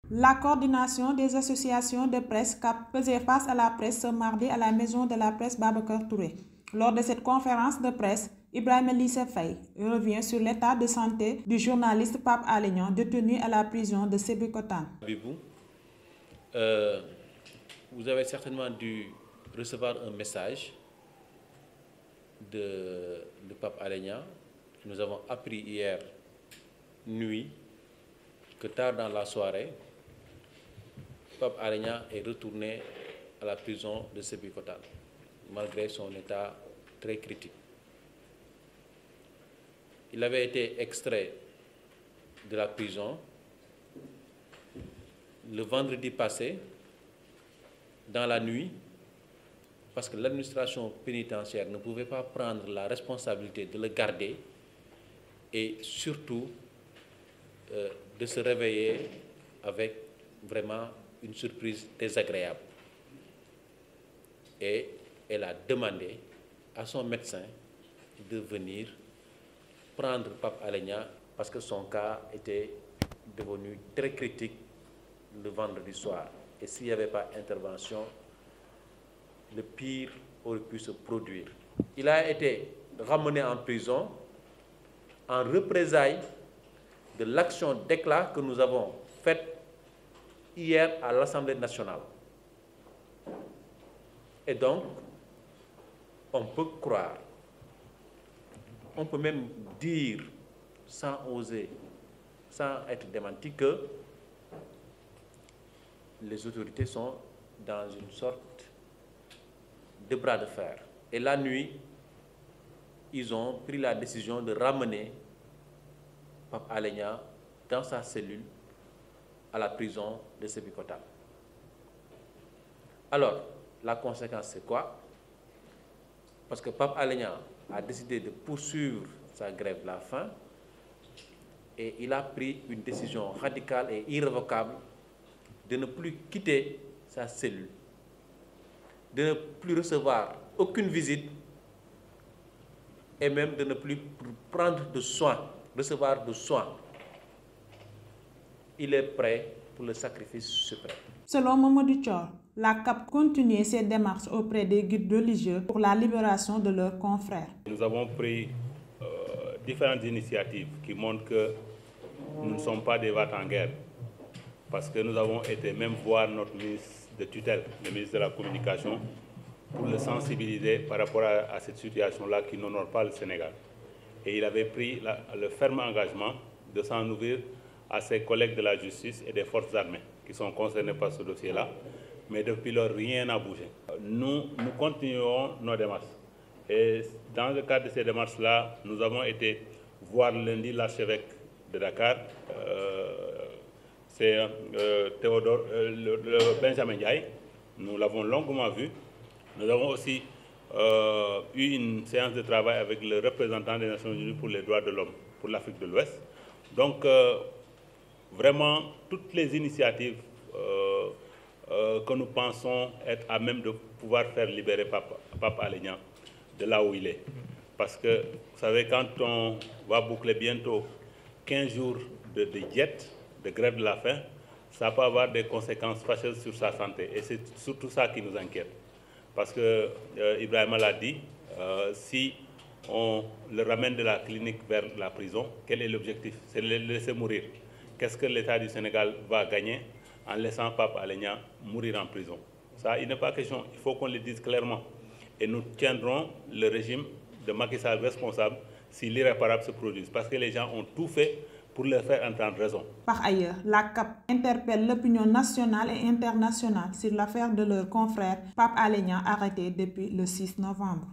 La coordination des associations de presse CAP faisait face à la presse ce mardi à la maison de la presse Babacar Touré. Lors de cette conférence de presse, Ibrahima Lissa Faye revient sur l'état de santé du journaliste Pape Alé Niang détenu à la prison de Sébikotane. Vous avez certainement dû recevoir un message de Pape Alé Niang. Nous avons appris hier nuit que tard dans la soirée, Pape Alé Niang est retourné à la prison de Sébikotane, malgré son état très critique. Il avait été extrait de la prison le vendredi passé, dans la nuit, parce que l'administration pénitentiaire ne pouvait pas prendre la responsabilité de le garder et surtout de se réveiller avec vraiment une surprise désagréable. Et elle a demandé à son médecin de venir prendre Pape Alé Niang parce que son cas était devenu très critique le vendredi soir. Et s'il n'y avait pas intervention, le pire aurait pu se produire. Il a été ramené en prison en représailles de l'action d'éclat que nous avons faite hier à l'Assemblée nationale. Et donc, on peut croire, on peut même dire, sans oser, sans être démenti, que les autorités sont dans une sorte de bras de fer. Et la nuit, ils ont pris la décision de ramener Pape Alé Niang dans sa cellule à la prison de Sébikotane. Alors, la conséquence, c'est quoi? Parce que Pape Alé Niang a décidé de poursuivre sa grève de la faim et il a pris une décision radicale et irrévocable de ne plus quitter sa cellule, de ne plus recevoir aucune visite et même de ne plus prendre de soins, recevoir de soins. Il est prêt pour le sacrifice suprême. Selon Mamadou Thior, la CAP continue ses démarches auprès des guides religieux pour la libération de leurs confrères. Nous avons pris différentes initiatives qui montrent que nous ne sommes pas des va-t-en-guerre. Parce que nous avons été même voir notre ministre de tutelle, le ministre de la Communication, pour le sensibiliser par rapport à cette situation-là qui n'honore pas le Sénégal. Et il avait pris le ferme engagement de s'en ouvrir à ses collègues de la justice et des forces armées qui sont concernés par ce dossier-là. Mais depuis lors, rien n'a bougé. Nous continuons nos démarches. Et dans le cadre de ces démarches-là, nous avons été voir lundi l'archevêque de Dakar, c'est Théodore Benjamin Ndiaye. Nous l'avons longuement vu. Nous avons aussi eu une séance de travail avec le représentant des Nations Unies pour les droits de l'homme pour l'Afrique de l'Ouest. Donc, vraiment, toutes les initiatives que nous pensons être à même de pouvoir faire libérer Pape Alé Niang de là où il est. Parce que, vous savez, quand on va boucler bientôt 15 jours de diète, de grève de la faim, ça peut avoir des conséquences fâcheuses sur sa santé. Et c'est surtout ça qui nous inquiète. Parce que Ibrahima l'a dit, si on le ramène de la clinique vers la prison, quel est l'objectif? C'est de le laisser mourir. Qu'est-ce que l'État du Sénégal va gagner en laissant Pape Alé Niang mourir en prison? Ça, il n'est pas question. Il faut qu'on le dise clairement. Et nous tiendrons le régime de Macky Sall responsable si l'irréparable se produise. Parce que les gens ont tout fait pour leur faire entendre raison. Par ailleurs, la CAP interpelle l'opinion nationale et internationale sur l'affaire de leur confrère Pape Alé Niang arrêté depuis le 6 novembre.